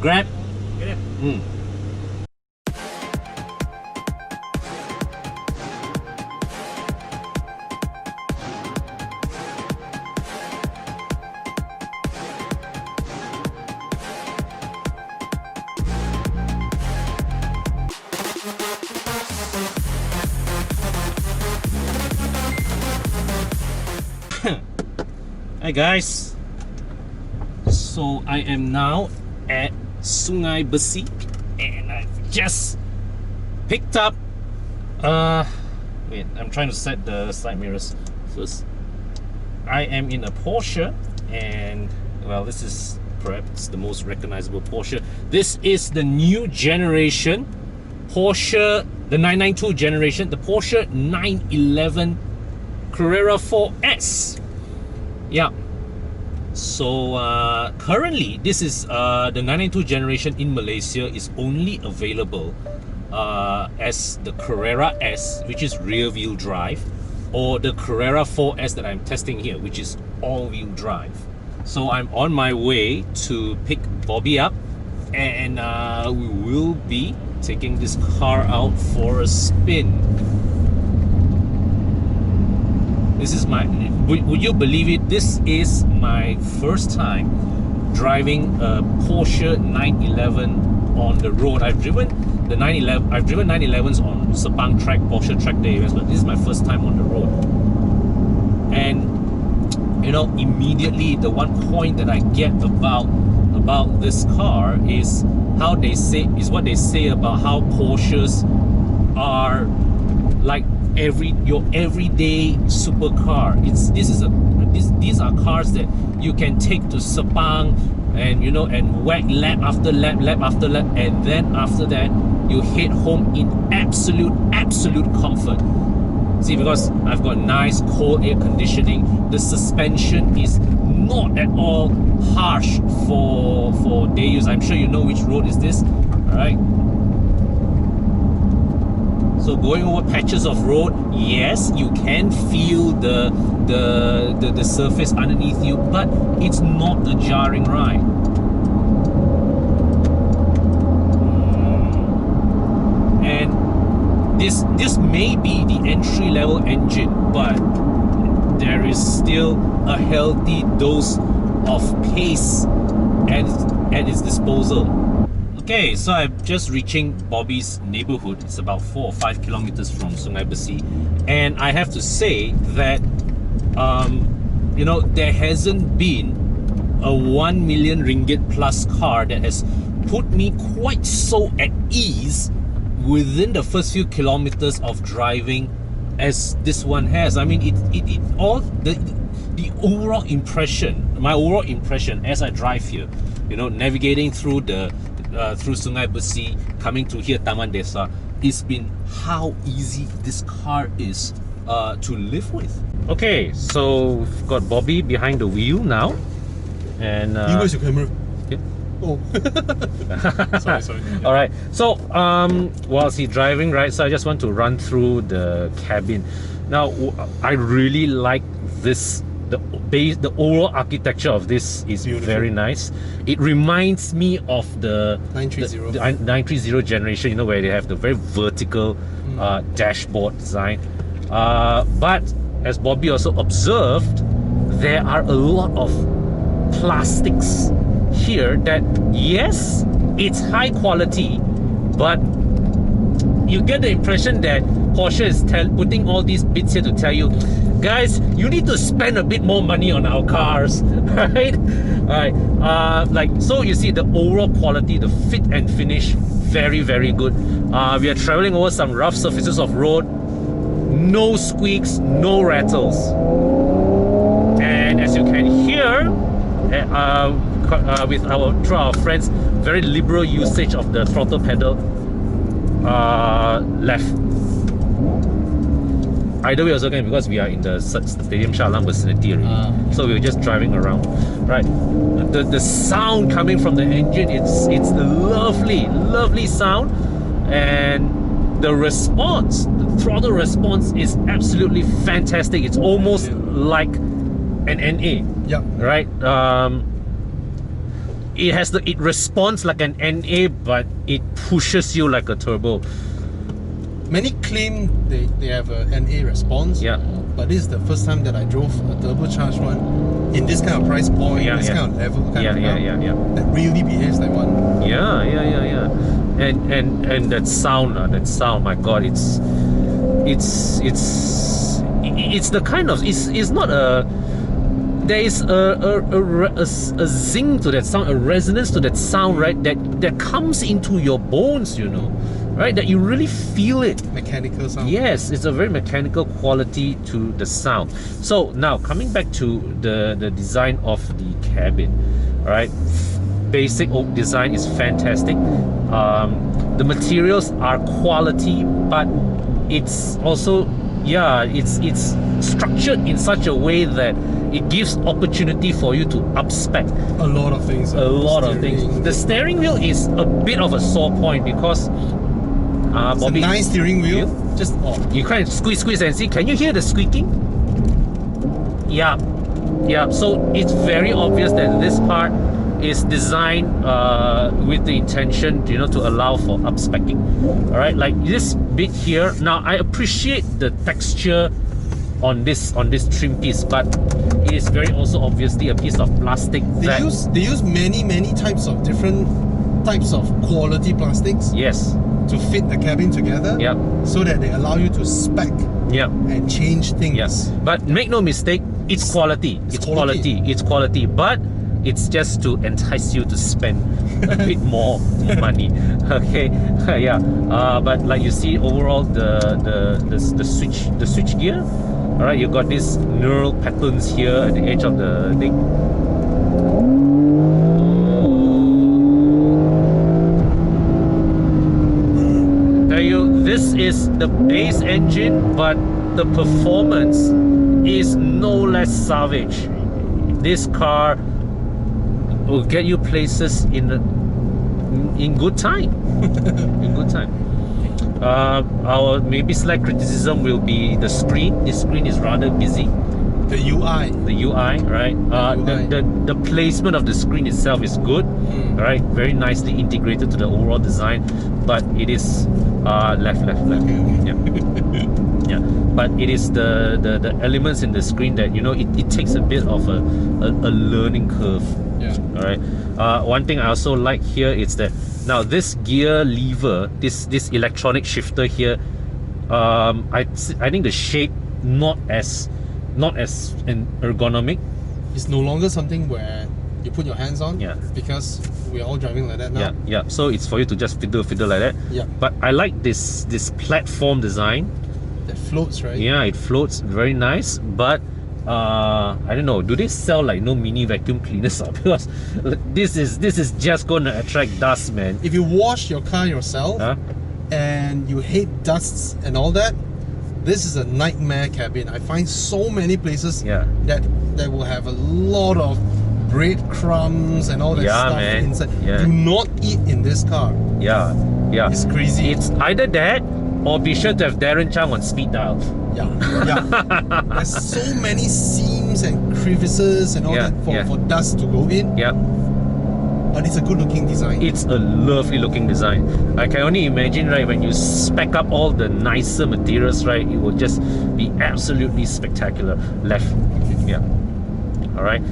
Grab. Get it? Hi guys, so I am now at Sungai Besi and I've just picked up wait, I'm trying to set the side mirrors first. I am in a Porsche, and well, this is perhaps the most recognizable Porsche. This is the new generation Porsche, the 992 generation, the Porsche 911 Carrera 4S. Yeah, so currently this is the 992 generation in Malaysia is only available as the Carrera S, which is rear wheel drive, or the Carrera 4S that I'm testing here, which is all wheel drive. So I'm on my way to pick Bobby up, and we will be taking this car out for a spin. This is my, would you believe it, this is my first time driving a Porsche 911 on the road. I've driven 911s on Sepang track, Porsche track day areas, but this is my first time on the road. And you know, immediately the one point that I get about this car is how they say, is what they say about how Porsches are like your everyday supercar. These are cars that you can take to Sepang and, you know, and whack lap after lap, lap after lap, and then after that you head home in absolute comfort. See, because I've got nice cold air conditioning, the suspension is not at all harsh for day use. I'm sure you know which road is this. All right. So going over patches of road, yes, you can feel the surface underneath you, but it's not a jarring ride. And this may be the entry-level engine, but there is still a healthy dose of pace at its disposal. Okay, so I'm just reaching Bobby's neighborhood. It's about 4 or 5 kilometers from Sungai Besi, and I have to say that you know, there hasn't been a 1 million ringgit plus car that has put me quite so at ease within the first few kilometers of driving as this one has. I mean, it all the overall impression, my overall impression as I drive here, you know, navigating through through Sungai Besi, coming to here Taman Desa, it's been how easy this car is to live with. Okay, so we've got Bobby behind the wheel now, and where's your camera? Yeah. Oh, sorry. Yeah. All right. So whilst he's driving, right? So I just want to run through the cabin. Now I really like this. The overall architecture of this is beautiful. Very nice. It reminds me of the 930 generation, you know, where they have the very vertical dashboard design. But as Bobby also observed, there are a lot of plastics here that, yes, it's high quality, but you get the impression that Porsche is putting all these bits here to tell you, guys, you need to spend a bit more money on our cars, right? Like, so you see the overall quality, the fit and finish, very good. We are traveling over some rough surfaces of road, no squeaks, no rattles, and as you can hear, through our friends, very liberal usage of the throttle pedal left. Either way also can, because we are in the Stadium Shah Alam vicinity already. So we were just driving around, right? The sound coming from the engine, it's a lovely sound, and the response, the throttle response is absolutely fantastic. It's almost like an NA. Yeah. Right? it responds like an NA, but it pushes you like a turbo. Many claim they have a NA response. Yeah. But this is the first time that I drove a turbocharged one in this kind of price point, Yeah, this yeah. kind of level, kind of car, Yeah. that really behaves like one. Yeah. And that sound, my God, it's the kind of, it's not a, there is a zing to that sound, a resonance to that sound, right? That comes into your bones, you know, right? That you really feel it. Mechanical sound. Yes, it's a very mechanical quality to the sound. So now coming back to the design of the cabin, all right? Basic oak design is fantastic. The materials are quality, but it's also, yeah, it's structured in such a way that it gives opportunity for you to upspec A lot of things. a lot of things. Steering. The steering wheel is a bit of a sore point because It's Bobby, a nice steering wheel. Just you kind of squeeze and see. Can you hear the squeaking? Yeah. So it's very obvious that this part is designed with the intention, you know, to allow for upspecking. All right, like this bit here. Now I appreciate the texture on this trim piece, but it is very also obviously a piece of plastic. they use many types of different types of quality plastics Yes. to fit the cabin together. Yep. So that they allow you to spec Yep. and change things. Yes. But make no mistake, it's quality. It's quality. But it's just to entice you to spend a bit more money. Okay. Yeah. But like you see, overall the switch gear. All right. You got these knurl patterns here at the edge of the thing. This is the base engine, but the performance is no less savage. This car will get you places in good time. In good time. Our maybe slight criticism will be the screen. This screen is rather busy. The UI. The UI, right? The placement of the screen itself is good, right? Very nicely integrated to the overall design, but it is left. Okay. Yeah. But it is the elements in the screen that, you know, it takes a bit of a learning curve. Yeah. All right. One thing I also like here is that now this gear lever, this electronic shifter here, I think the shape not as ergonomic. It's no longer something where you put your hands on. Yeah. Because we're all driving like that now. Yeah. So it's for you to just fiddle like that. Yeah. But I like this platform design. That floats, right? Yeah, it floats very nice. But I don't know. Do they sell like no mini vacuum cleaners? Because this is just gonna attract dust, man. If you wash your car yourself and you hate dusts and all that, this is a nightmare cabin. I find so many places that will have a lot of breadcrumbs and all that stuff inside. Do not eat in this car. Yeah. It's crazy. It's either that or be sure to have Darren Chang on speed dial. Yeah. There's so many seams and crevices and all that for dust to go in. Yeah. But it's a good looking design. It's a lovely looking design. I can only imagine, right, when you spec up all the nicer materials, right, it will just be absolutely spectacular. Left. Okay. Yeah. Alright.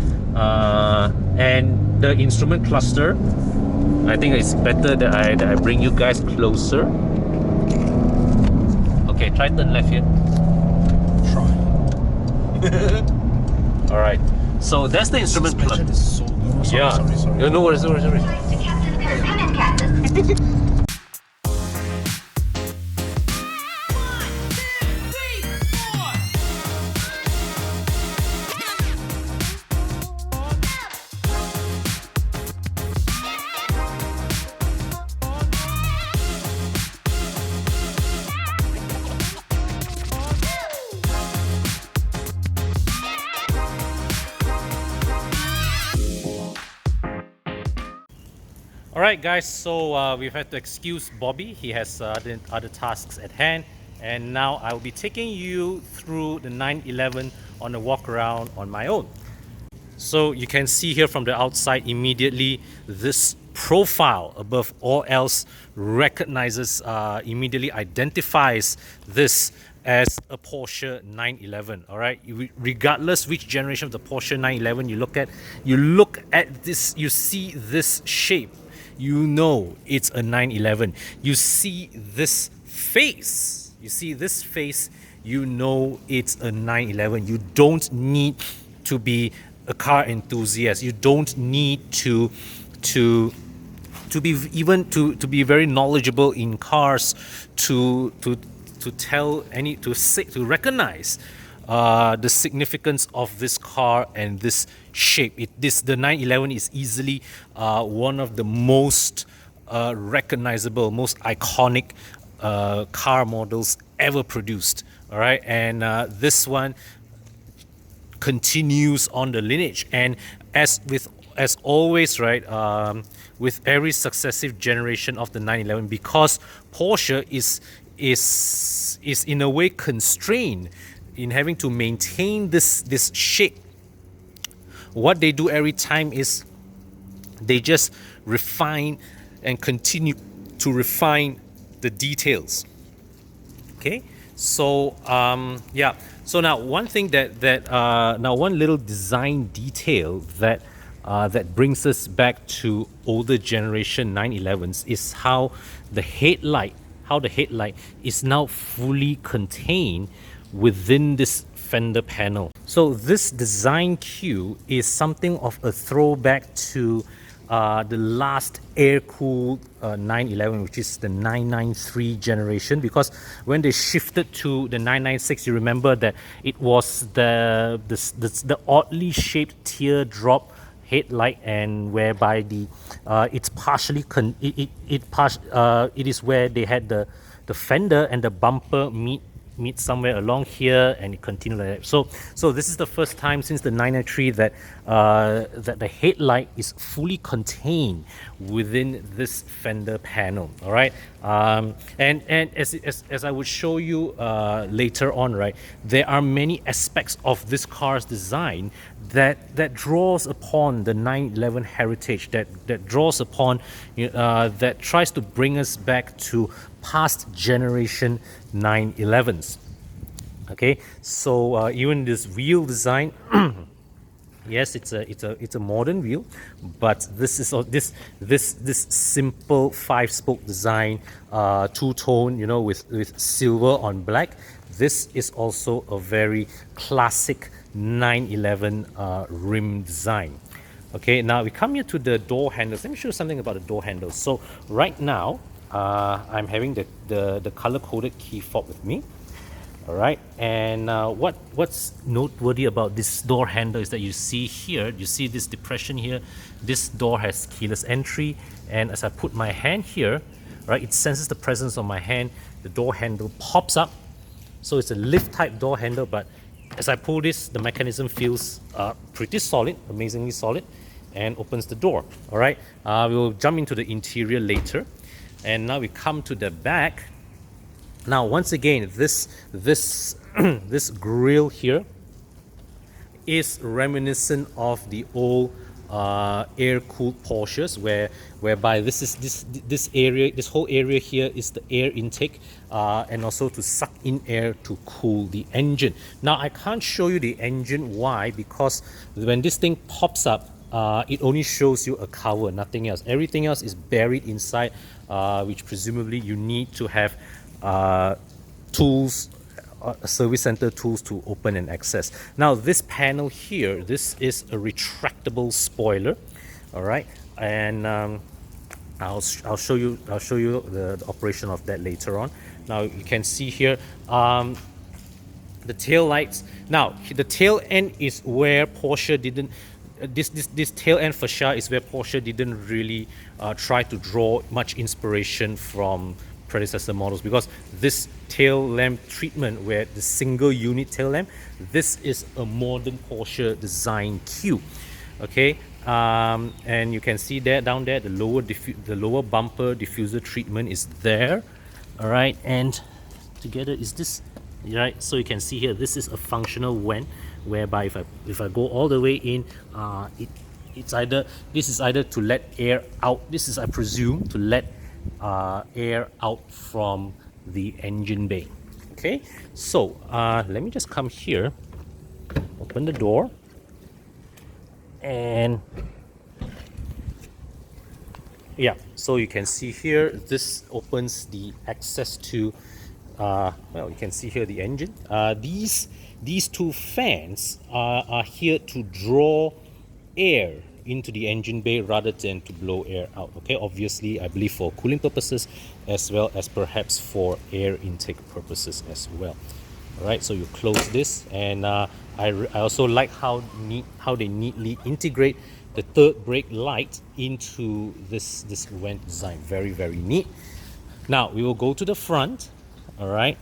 And the instrument cluster, I think it's better that I bring you guys closer. Okay, try turn left here. Try. Alright. So that's the instrument cluster. Suspension is so good. Sorry. No worries. Come in, Captain. Alright guys, so we've had to excuse Bobby. He has other tasks at hand, and now I will be taking you through the 911 on a walk around on my own. So you can see here from the outside immediately this profile above all else recognizes, immediately identifies this as a Porsche 911. All right, regardless which generation of the Porsche 911 you look at this, you see this shape, you know it's a 911. You see this face, you know it's a 911. You don't need to be a car enthusiast. You don't need to be very knowledgeable in cars to recognize the significance of this car and this shape. The 911 is easily one of the most recognizable, most iconic car models ever produced. All right, and this one continues on the lineage, and as always, right, with every successive generation of the 911, because Porsche is in a way constrained in having to maintain this shape, what they do every time is they just refine and continue to refine the details. Okay, so yeah, so now one thing one little design detail that brings us back to older generation 911s is how the headlight is now fully contained within this fender panel. So this design cue is something of a throwback to the last air-cooled 911, which is the 993 generation, because when they shifted to the 996, you remember that it was the oddly shaped teardrop headlight, and whereby it is where they had the fender and the bumper meet somewhere along here, and it continued like that. So this is the first time since the 993 that the headlight is fully contained within this fender panel. All right, and as I would show you later on, right, there are many aspects of this car's design that draws upon the 911 heritage, that draws upon that tries to bring us back to past generation 911s. Okay, so even this wheel design, yes, it's a modern wheel, but this is this simple 5-spoke design, two-tone, with silver on black. This is also a very classic 911 rim design. Okay, now we come here to the door handles. Let me show you something about the door handles. So right now, I'm having the color-coded key fob with me. All right, and what's noteworthy about this door handle is that you see this depression here. This door has keyless entry, and as I put my hand here, right, it senses the presence of my hand. The door handle pops up. So it's a lift type door handle, but as I pull this, the mechanism feels pretty solid, amazingly solid, and opens the door. All right, we'll jump into the interior later. And now we come to the back. Now, once again, this this grille here is reminiscent of the old air-cooled Porsches, whereby this whole area here is the air intake, and also to suck in air to cool the engine. Now, I can't show you the engine. Why? Because when this thing pops up, it only shows you a cover, nothing else. Everything else is buried inside, which presumably you need to have tools, service center tools to open and access. Now this panel here, this is a retractable spoiler. All right, and I'll show you the operation of that later on. Now you can see here the tail lights. Now the tail end is where Porsche didn't. This tail end fascia is where Porsche didn't really try to draw much inspiration from predecessor models, because this tail lamp treatment, where the single unit tail lamp, this is a modern Porsche design cue. Okay, and you can see there, down there, the lower bumper diffuser treatment is there. All right, and together is this, right? So you can see here, this is a functional vent whereby if I go all the way in, this is either to let air out. This is, I presume, to let air out from the engine bay. Okay, so let me just come here, open the door, and yeah, so you can see here, this opens the access to well, you can see here the engine. These two fans are here to draw air into the engine bay rather than to blow air out. Okay, obviously I believe for cooling purposes as well as perhaps for air intake purposes as well. All right, so you close this, and I also like how they neatly integrate the third brake light into this vent design. Very neat. Now we will go to the front, all right,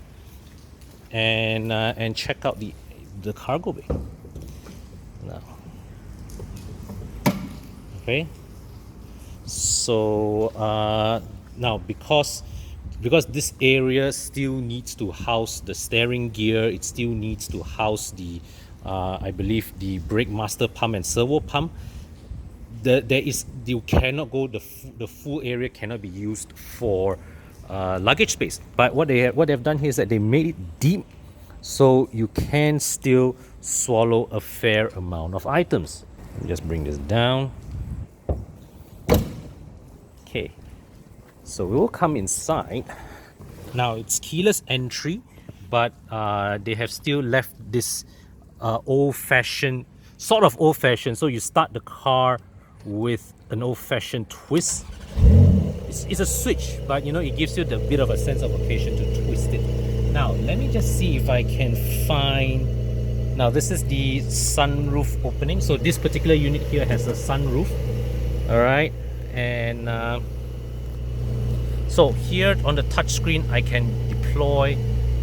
and check out the cargo bay. Now, okay, so now because this area still needs to house the steering gear, it still needs to house the I believe the brake master pump and servo pump. You cannot go, the full area cannot be used for luggage space. But what they've done here is that they made it deep, so you can still swallow a fair amount of items. Let me just bring this down. Okay, so we will come inside. Now it's keyless entry, but they have still left this old-fashioned, sort of old-fashioned. So you start the car with an old-fashioned twist. It's a switch, but you know, it gives you the bit of a sense of occasion to twist it. Now let me just see if I can find. Now this is the sunroof opening. So this particular unit here has a sunroof. All right, and so here on the touchscreen I can deploy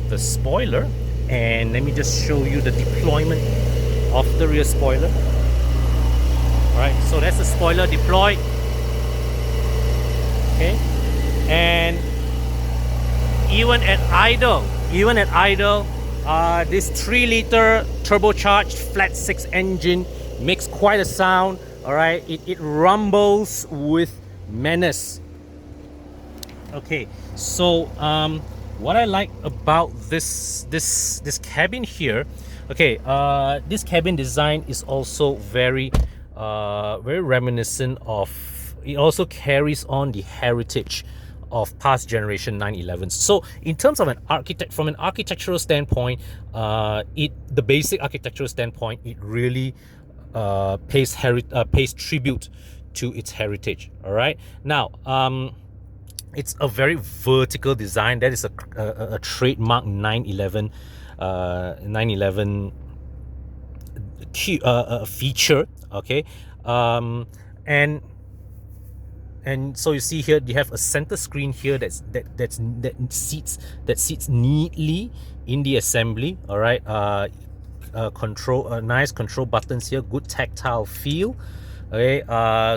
the spoiler, and let me just show you the deployment of the rear spoiler. Alright, so that's the spoiler deployed. Okay, and even at idle, this 3-liter turbocharged flat 6 engine makes quite a sound. Alright, it rumbles with menace. Okay, so what I like about this cabin here, okay, this cabin design is also very reminiscent of, it also carries on the heritage of past generation 911s. So in terms of from an architectural standpoint, the basic architectural standpoint, it really pays tribute to its heritage. All right, now it's a very vertical design. That is a trademark 911 feature. Okay, and so you see here you have a center screen here that sits neatly in the assembly. All right, nice control buttons here, good tactile feel. Okay,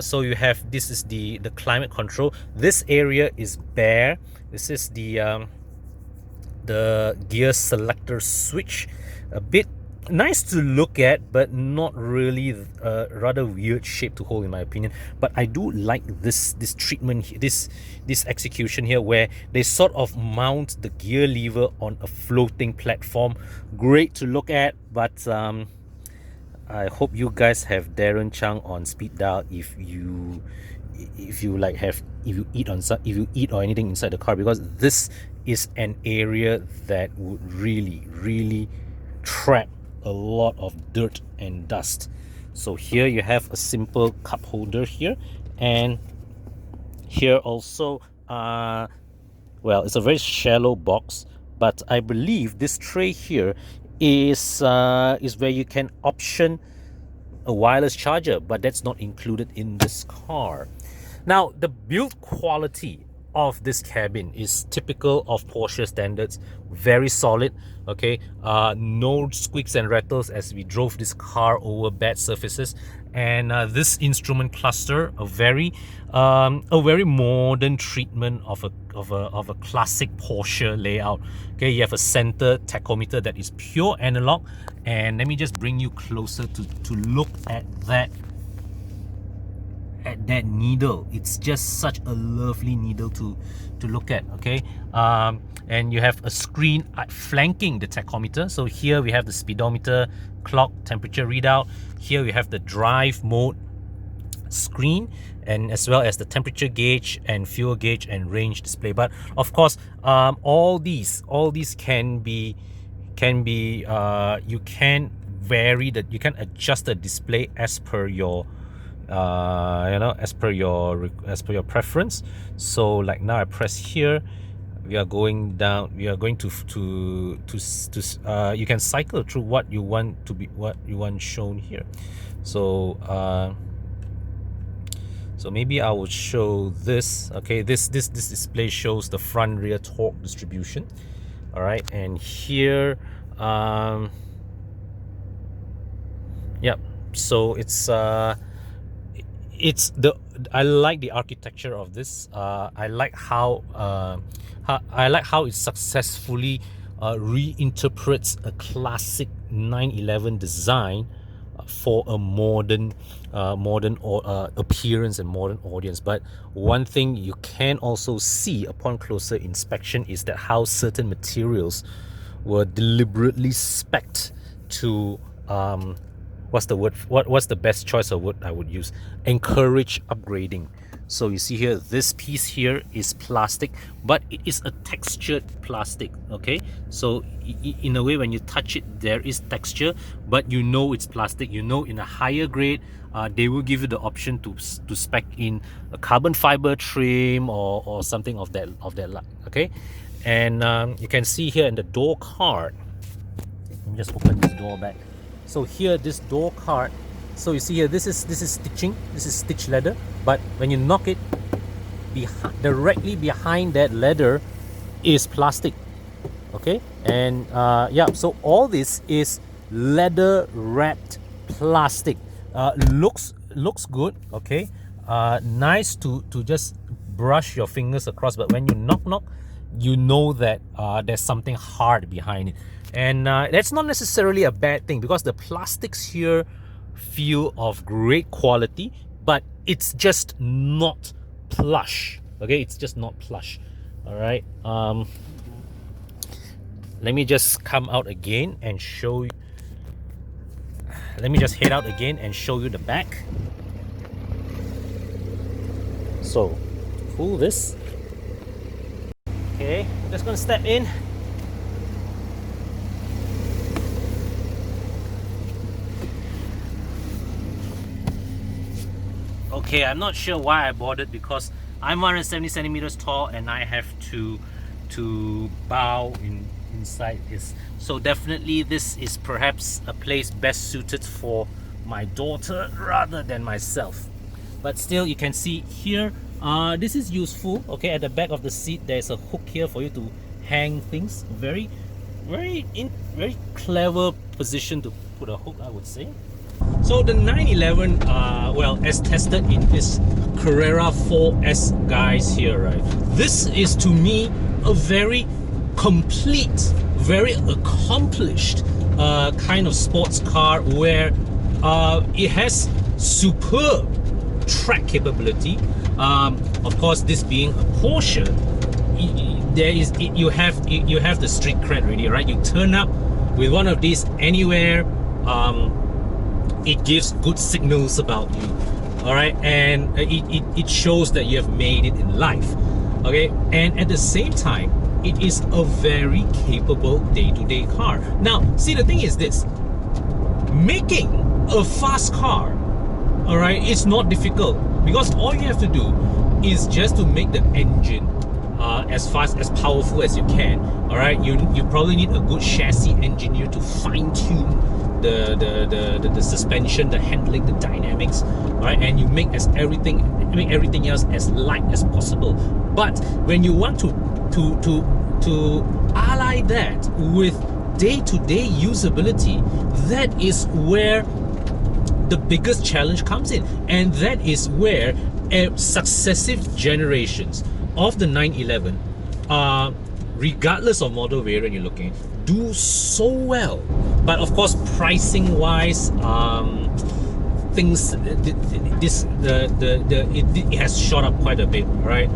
so you have, this is the climate control. This area is bare. This is the gear selector switch. A bit nice to look at, but not really, rather weird shape to hold in my opinion. But I do like this treatment, this execution here, where they sort of mount the gear lever on a floating platform. Great to look at, but I hope you guys have Darren Chang on speed dial if you eat or anything inside the car, because this is an area that would really trap a lot of dirt and dust. So here you have a simple cup holder here, and here also well, it's a very shallow box, but I believe this tray here is where you can option a wireless charger, but that's not included in this car. Now the build quality of this cabin is typical of Porsche standards, very solid. Okay, no squeaks and rattles as we drove this car over bad surfaces. And this instrument cluster, a very modern treatment of a classic Porsche layout. Okay, you have a center tachometer that is pure analog, and let me just bring you closer to look at that needle. It's just such a lovely needle to look at. Okay, and you have a screen flanking the tachometer. So here we have the speedometer, clock, temperature readout. Here we have the drive mode screen, and as well as the temperature gauge and fuel gauge and range display. But of course, all these can be you can vary that, you can adjust the display as per your as per your preference. So like now I press here, we are going down, we are going to you can cycle through what you want shown here. So so maybe I will show this. Okay, this display shows the front rear torque distribution. All right, and here yep, so I like the architecture of this. I like how it successfully reinterprets a classic 911 design for a modern appearance and modern audience. But one thing you can also see upon closer inspection is that how certain materials were deliberately spec'd to what's the best choice of word I would use? Encourage upgrading. So you see here, this piece here is plastic, but it is a textured plastic. Okay, so in a way, when you touch it, there is texture, but you know it's plastic. You know, in a higher grade, they will give you the option to spec in a carbon fiber trim or something of that like. Okay, and you can see here in the door card. Let me just open this door back. So here, this door card, so you see here, this is stitching, this is stitch leather, but when you knock it, directly behind that leather is plastic. Okay, and yeah, so all this is leather wrapped plastic. Looks good. Okay, nice to just brush your fingers across, but when you knock, you know that there's something hard behind it. And that's not necessarily a bad thing, because the plastics here feel of great quality, but it's just not plush. Okay, it's just not plush. All right, let me just come out again and show you. Let me just head out again and show you the back. So pull this. Okay, I'm just gonna step in. Okay, I'm not sure why I bothered, because I'm 170 centimeters tall and I have to bow inside this. So definitely this is perhaps a place best suited for my daughter rather than myself. But still, you can see here, this is useful. Okay, at the back of the seat there's a hook here for you to hang things. Very clever position to put a hook, I would say. So the 911, well, as tested in this Carrera 4S guys here, right? This is to me a very complete, very accomplished kind of sports car, where it has superb track capability. Of course, this being a Porsche, you have the street cred already, right? You turn up with one of these anywhere. It gives good signals about you, all right, and it shows that you have made it in life. Okay, and at the same time, it is a very capable day-to-day car. Now, see, the thing is this: making a fast car, all right, it's not difficult, because all you have to do is just to make the engine as fast, as powerful as you can. All right, you probably need a good chassis engineer to fine-tune the suspension, the handling, the dynamics, right? And you make everything else as light as possible. But when you want to ally that with day-to-day usability, that is where the biggest challenge comes in, and that is where successive generations of the 911, regardless of model variant you're looking at, do so well. But of course, pricing wise, things it has shot up quite a bit, right?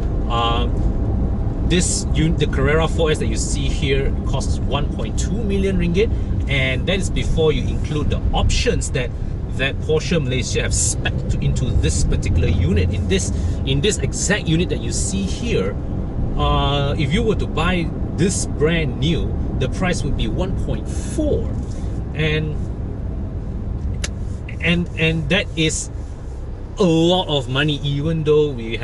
The Carrera 4S that you see here costs 1.2 million ringgit, and that is before you include the options that Porsche Malaysia have spec'd into this particular unit. In this exact unit that you see here, if you were to buy this brand new, the price would be 1.4, and that is a lot of money, even though we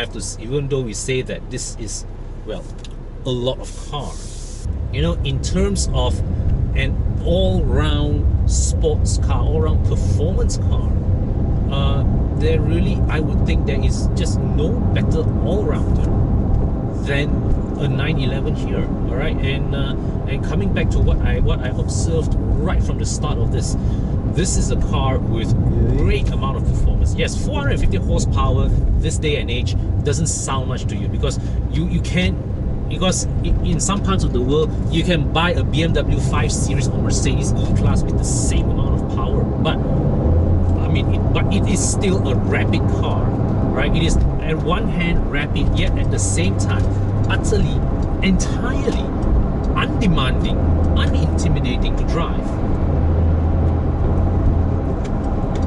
say that this is, well, a lot of car. You know, in terms of an all-round sports car, all-round performance car, there really, I would think there is just no better all-rounder than a 911 here. All right, and coming back to what I observed right from the start of this is a car with great amount of performance. Yes, 450 horsepower this day and age doesn't sound much to you, because you can't, because in some parts of the world you can buy a BMW 5 Series or Mercedes E-Class with the same amount of power, but I mean, it is still a rapid car, right? It is at one hand rapid, yet at the same time utterly, entirely undemanding, unintimidating to drive.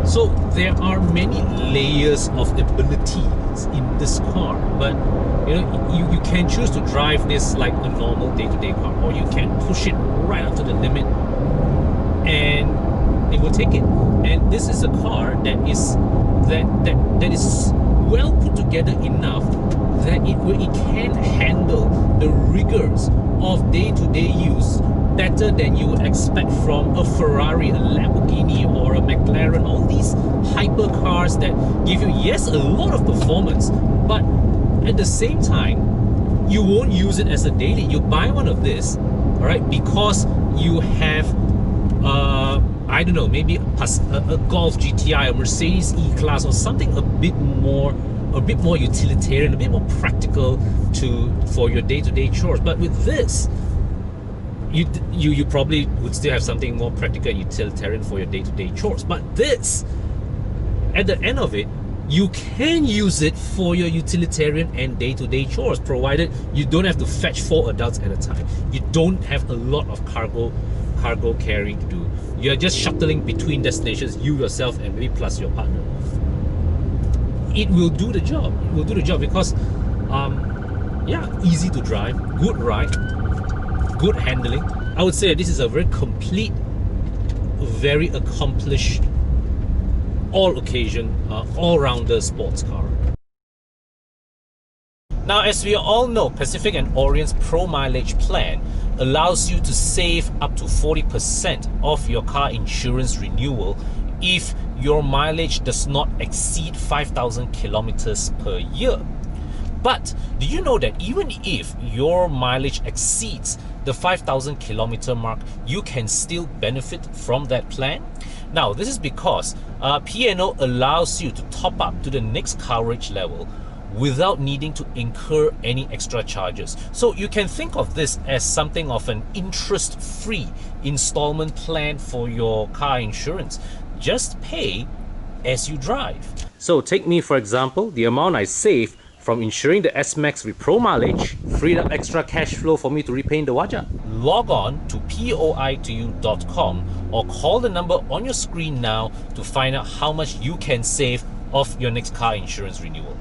So there are many layers of abilities in this car, but you know, you can choose to drive this like a normal day-to-day car, or you can push it right up to the limit and it will take it. And this is a car that is well put together enough that it can handle the rigors of day-to-day use better than you would expect from a Ferrari, a Lamborghini, or a McLaren. All these hypercars that give you, yes, a lot of performance, but at the same time, you won't use it as a daily. You buy one of this, all right, because you have, I don't know, maybe a Golf GTI, a Mercedes E-Class, or something a bit more utilitarian, a bit more practical for your day-to-day chores. But with this, you probably would still have something more practical and utilitarian for your day-to-day chores. But this, at the end of it, you can use it for your utilitarian and day-to-day chores, provided you don't have to fetch 4 adults at a time. You don't have a lot of cargo carrying to do. You're just shuttling between destinations, you yourself and maybe plus your partner. It will do the job. It will do the job because, yeah, easy to drive, good ride, good handling. I would say this is a very complete, very accomplished, all-occasion, all-rounder sports car. Now, as we all know, Pacific and Orient's Pro Mileage plan allows you to save up to 40% of your car insurance renewal if your mileage does not exceed 5,000 kilometers per year. But do you know that even if your mileage exceeds the 5,000 kilometer mark, you can still benefit from that plan? Now, this is because P&O allows you to top up to the next coverage level without needing to incur any extra charges. So you can think of this as something of an interest-free installment plan for your car insurance. Just pay as you drive. So take me for example, the amount I save from insuring the S-Max with Pro Mileage freed up extra cash flow for me to repaint the wajah. Log on to poitoyou.com or call the number on your screen now to find out how much you can save off your next car insurance renewal.